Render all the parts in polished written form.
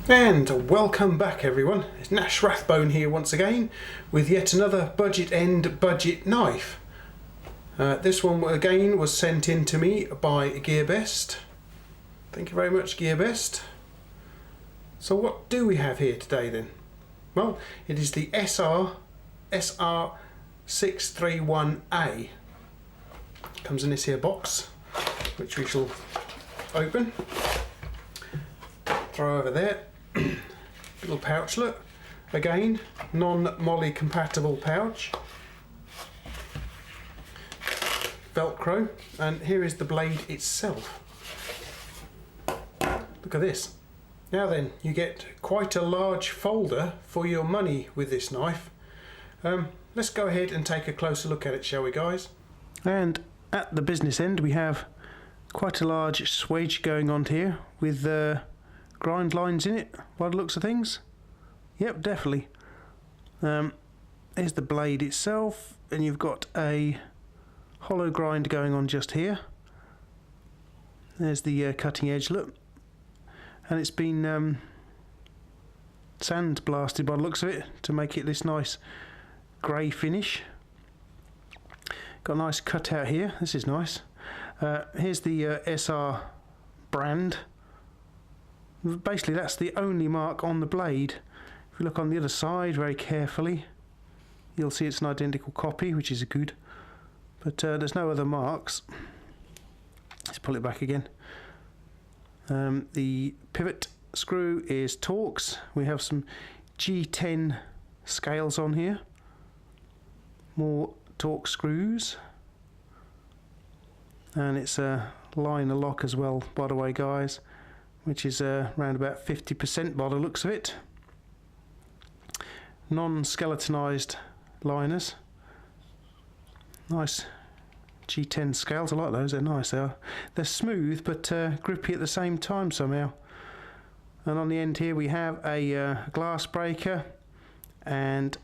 And welcome back everyone, it's Nash Rathbone here once again with yet another budget end budget knife. This one again was sent in to me by GearBest. Thank you very much GearBest. So what do we have here today then? Well, it is the SR631A. Comes in this here box, which we shall open. Throw over there. Little pouchlet, again non-molly compatible pouch, velcro, and here is the blade itself. Look at this. Now then, you get quite a large folder for your money with this knife. Let's go ahead and take a closer look at it, shall we guys? And at the business end we have quite a large swage going on here with grind lines in it, by the looks of things. Yep, definitely. Here's the blade itself, and you've got a hollow grind going on just here. There's the cutting edge, look. And it's been sand blasted by the looks of it to make it this nice grey finish. Got a nice cutout here, this is nice. Here's the SR brand. Basically that's the only mark on the blade. If you look on the other side very carefully, you'll see it's an identical copy, which is good, but there's no other marks. Let's pull it back again. The pivot screw is Torx. We have some G10 scales on here, more Torx screws, and it's a liner lock as well, by the way guys, which is around about 50% by the looks of it. Non-skeletonized liners. Nice G10 scales, I like those, they're nice. They're smooth but grippy at the same time somehow. And on the end here we have a glass breaker and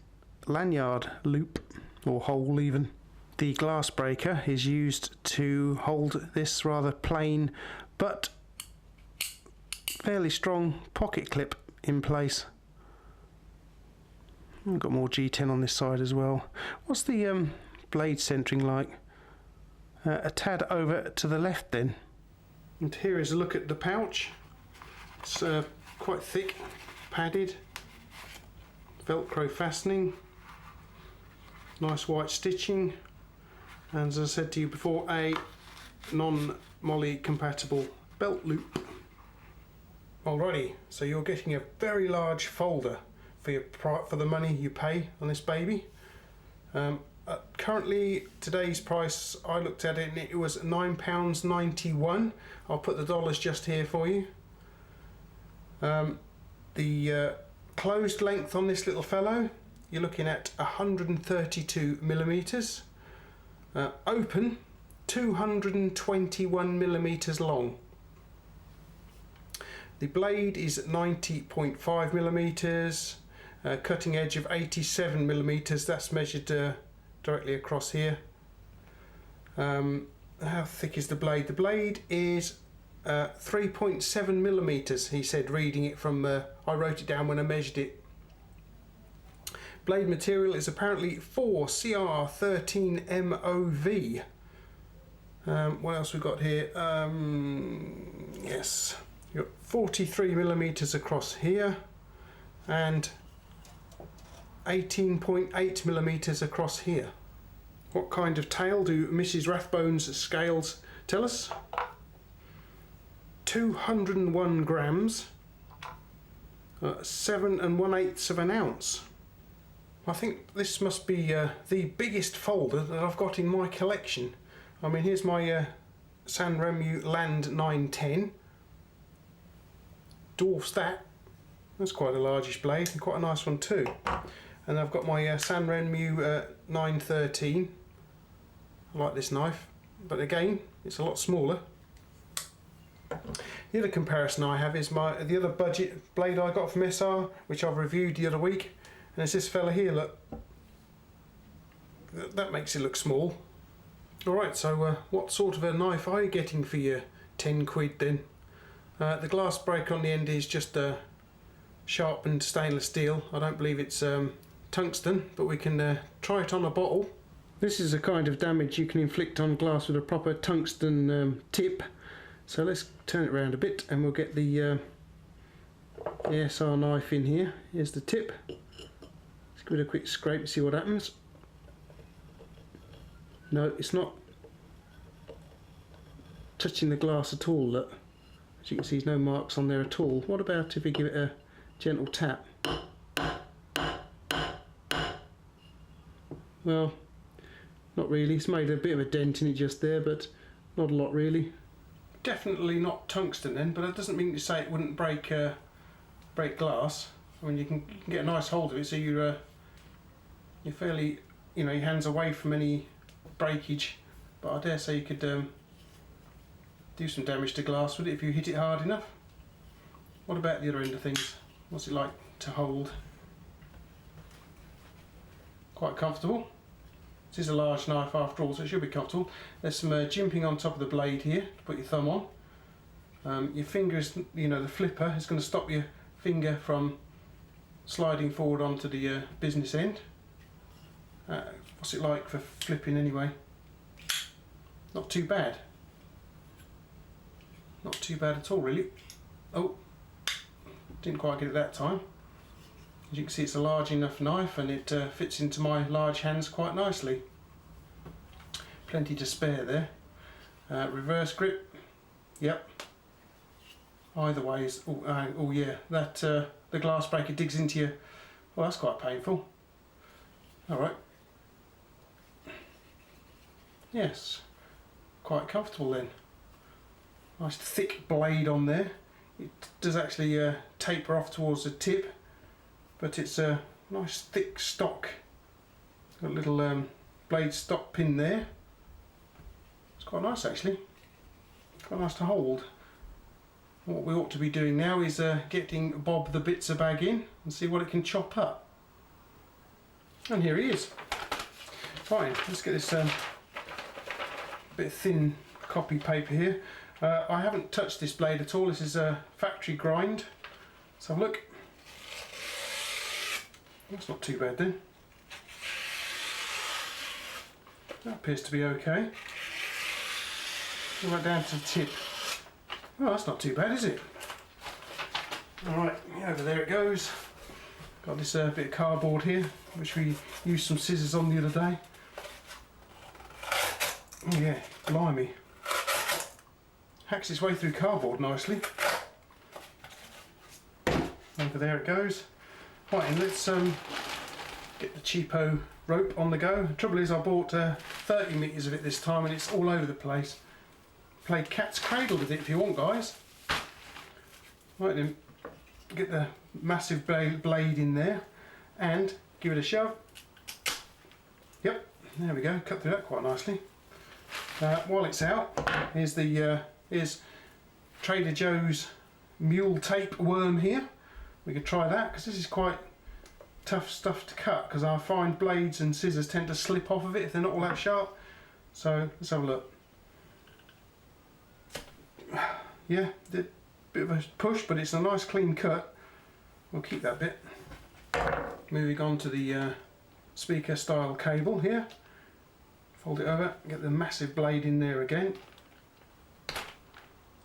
lanyard loop, or hole even. The glass breaker is used to hold this rather plain but fairly strong pocket clip in place. I've got more G10 on this side as well. What's the blade centering like? A tad over to the left then. And here is a look at the pouch. It's quite thick, padded, velcro fastening, nice white stitching, and as I said to you before, a non-molly compatible belt loop. Alrighty, so you're getting a very large folder for the money you pay on this baby. Currently, today's price, I looked at it and it was £9.91. I'll put the dollars just here for you. The closed length on this little fellow, you're looking at 132 millimeters. Open, 221 millimeters long. The blade is 90.5 millimeters, cutting edge of 87 millimeters. That's measured directly across here. How thick is the blade? The blade is 3.7 millimeters. He said, reading it from. I wrote it down when I measured it. Blade material is apparently 4CR13 MOV. What else we got here? Yes. You've got 43 millimeters across here and 18.8 millimeters across here. What kind of tail do Mrs. Rathbone's scales tell us? 201 grams, 7 1/8 of an ounce. I think this must be the biggest folder that I've got in my collection. I mean, here's my Samuria Land 910. Dwarfs that. That's quite a largish blade and quite a nice one too. And I've got my Samuria 913. I like this knife, but again, it's a lot smaller. The other comparison I have is the other budget blade I got from SR, which I've reviewed the other week, and it's this fella here. Look, that makes it look small. All right, so what sort of a knife are you getting for your 10 quid then? The glass breaker on the end is just sharpened stainless steel. I don't believe it's tungsten, but we can try it on a bottle. This is a kind of damage you can inflict on glass with a proper tungsten tip. So let's turn it around a bit and we'll get the SR knife in here. Here's the tip. Let's give it a quick scrape and see what happens. No, it's not touching the glass at all, look. As you can see, there's no marks on there at all. What about if we give it a gentle tap? Well, not really. It's made a bit of a dent in it just there, but not a lot really. Definitely not tungsten then, but that doesn't mean to say it wouldn't break glass. I mean, you can get a nice hold of it, so you're fairly, you know, your hands away from any breakage. But I dare say you could do some damage to glass with it if you hit it hard enough. What about the other end of things? What's it like to hold? Quite comfortable. This is a large knife after all, so it should be comfortable. There's some jimping on top of the blade here to put your thumb on. Your fingers, you know, the flipper is going to stop your finger from sliding forward onto the business end. What's it like for flipping anyway? Not too bad. Not too bad at all really. Oh, didn't quite get it that time. As you can see, it's a large enough knife and it fits into my large hands quite nicely. Plenty to spare there. Reverse grip. Yep. Either way is. Oh yeah, that the glass breaker digs into you. Well, that's quite painful. All right. Yes, quite comfortable then. Nice thick blade on there. It does actually taper off towards the tip, but it's a nice thick stock. Got a little blade stop pin there. It's quite nice actually. Quite nice to hold. What we ought to be doing now is getting Bob the Bitzer bag in and see what it can chop up. And here he is. Fine, let's get this bit of thin copy paper here. I haven't touched this blade at all. This is a factory grind. Let's have a look. That's not too bad then. That appears to be okay. Right down to the tip. Oh, that's not too bad, is it? Alright, over there it goes. Got this bit of cardboard here, which we used some scissors on the other day. Oh yeah, blimey. Hacks its way through cardboard nicely. Over there it goes. Right, and let's get the cheapo rope on the go. The trouble is I bought 30 metres of it this time and it's all over the place. Play cat's cradle with it if you want, guys. Right then, get the massive blade in there and give it a shove. Yep, there we go, cut through that quite nicely. While it's out, here's Trader Joe's mule tape worm here. We could try that because this is quite tough stuff to cut, because I find blades and scissors tend to slip off of it if they're not all that sharp. So let's have a look. Yeah, a bit of a push, but it's a nice clean cut. We'll keep that bit. Moving on to the speaker style cable here. Fold it over, get the massive blade in there again.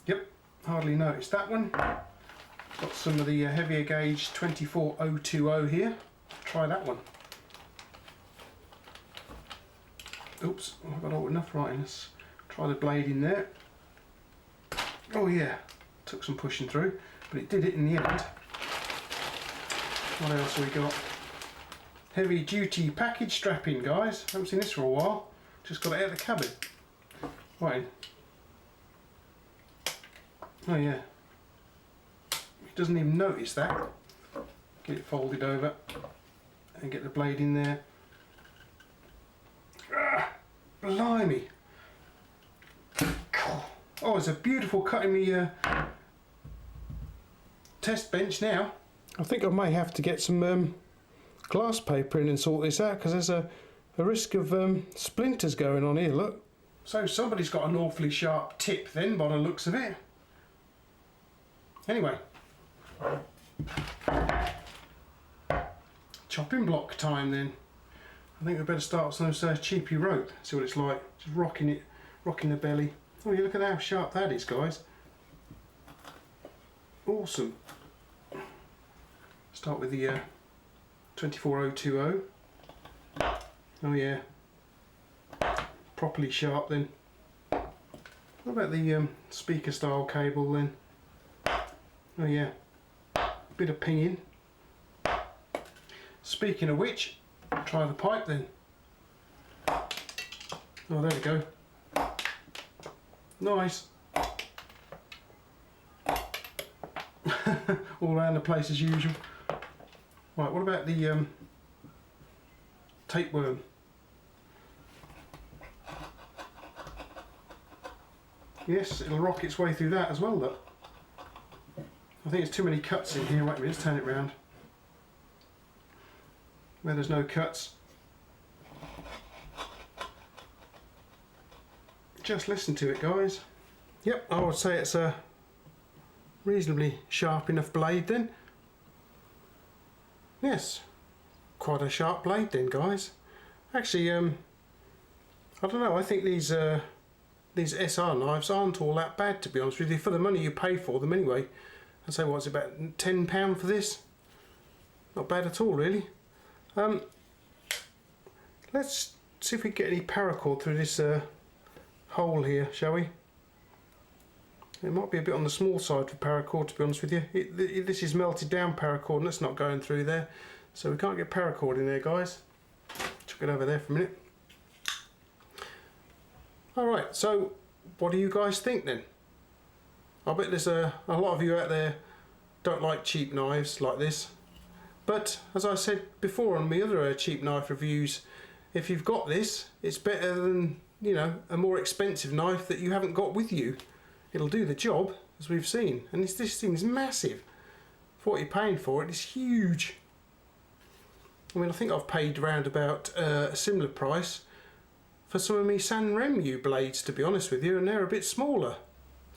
Yep, hardly noticed that one. Got some of the heavier gauge 24020 here. Try that one. Oops, I've got all enough right. Let's try the blade in there. Oh yeah, took some pushing through, but it did it in the end. What else have we got? Heavy duty package strapping, guys. Haven't seen this for a while. Just got it out of the cupboard. Right. Oh yeah. It doesn't even notice that. Get it folded over and get the blade in there. Ah, blimey. Oh, it's a beautiful cut in the test bench now. I think I may have to get some glass paper in and sort this out, because there's a risk of splinters going on here, look. So somebody's got an awfully sharp tip then, by the looks of it. Anyway, Chopping block time then. I think we better start with some of this cheapy rope, see what it's like. Just rocking it, rocking the belly. Oh, you look at how sharp that is, guys. Awesome. Start with the 24020. Oh yeah. Properly sharp then. What about the speaker style cable then? Oh yeah. Bit of pinging. Speaking of which, try the pipe then. Oh, there we go. Nice. All around the place as usual. Right, what about the tapeworm? Yes, it'll rock its way through that as well, look. I think there's too many cuts in here. Wait a minute, let's turn it round. Where there's no cuts. Just listen to it, guys. Yep, I would say it's a reasonably sharp enough blade then. Yes, quite a sharp blade then, guys. Actually, I don't know, I think these SR knives aren't all that bad, to be honest with you, for the money you pay for them anyway. I'd say, what's it, about £10 for this? Not bad at all, really. Let's see if we can get any paracord through this hole here, shall we? It might be a bit on the small side for paracord, to be honest with you. This is melted down paracord and that's not going through there, so we can't get paracord in there, guys. Chuck it over there for a minute. Alright, so what do you guys think then? I bet there's a lot of you out there don't like cheap knives like this, but as I said before on my other cheap knife reviews, if you've got this, it's better than, you know, a more expensive knife that you haven't got with you. It'll do the job, as we've seen, and this thing's massive. For what you're paying for it, it's huge. I mean, I think I've paid around about a similar price for some of my Samuria blades, to be honest with you, and they're a bit smaller.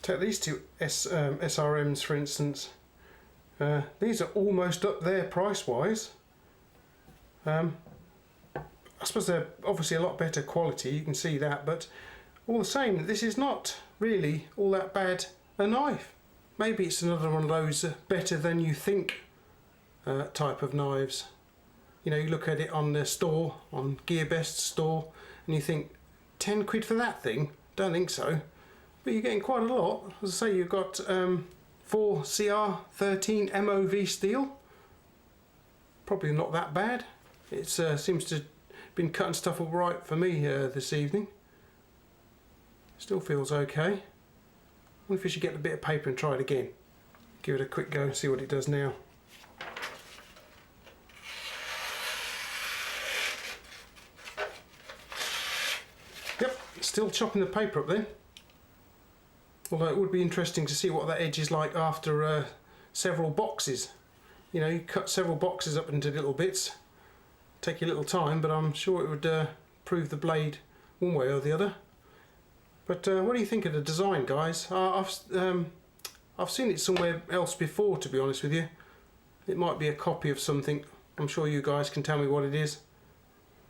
Take these two SRMs for instance. These are almost up there price-wise. I suppose they're obviously a lot better quality, you can see that, but all the same, this is not really all that bad a knife. Maybe it's another one of those better than you think type of knives. You know, you look at it on the store, on GearBest store, and you think, 10 quid for that thing? Don't think so. But you're getting quite a lot. As I say, you've got 4 CR13 MOV steel. Probably not that bad. It seems to have been cutting stuff all right for me this evening. Still feels okay. I wonder if we should get a bit of paper and try it again. Give it a quick go and see what it does now. Yep, still chopping the paper up then. Although it would be interesting to see what that edge is like after several boxes. You know, you cut several boxes up into little bits. Take you a little time, but I'm sure it would prove the blade one way or the other. But what do you think of the design, guys? I've seen it somewhere else before, to be honest with you. It might be a copy of something. I'm sure you guys can tell me what it is.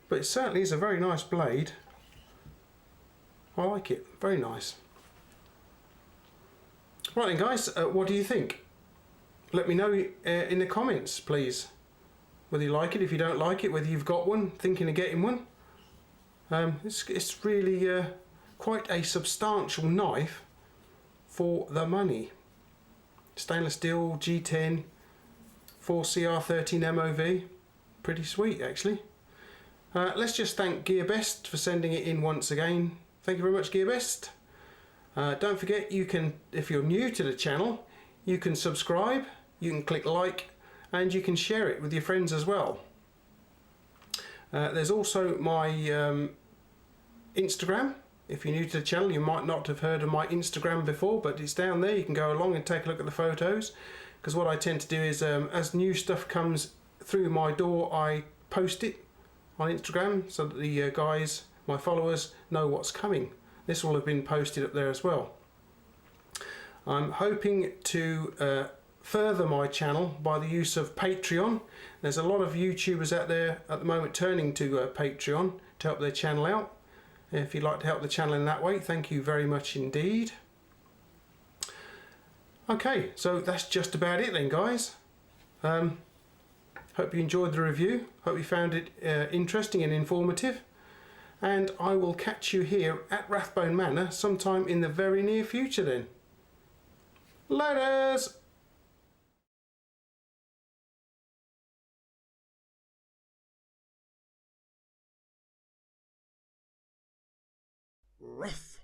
But it certainly is a very nice blade. I like it. Very nice. Right then, guys, what do you think? Let me know in the comments, please. Whether you like it, if you don't like it, whether you've got one, thinking of getting one. It's really quite a substantial knife for the money. Stainless steel, G10, 4CR13 MOV. Pretty sweet, actually. Let's just thank GearBest for sending it in once again. Thank you very much, GearBest. Don't forget, you can, if you're new to the channel, you can subscribe, you can click like, and you can share it with your friends as well. There's also my Instagram. If you're new to the channel, you might not have heard of my Instagram before, but it's down there. You can go along and take a look at the photos, because what I tend to do is as new stuff comes through my door, I post it on Instagram so that the guys, my followers, know what's coming. This will have been posted up there as well. I'm hoping to further my channel by the use of Patreon. There's a lot of YouTubers out there at the moment turning to Patreon to help their channel out. If you'd like to help the channel in that way, thank you very much indeed. Okay, so that's just about it then, guys. Hope you enjoyed the review. Hope you found it interesting and informative. And I will catch you here at Rathbone Manor sometime in the very near future then. Laters! Ruff.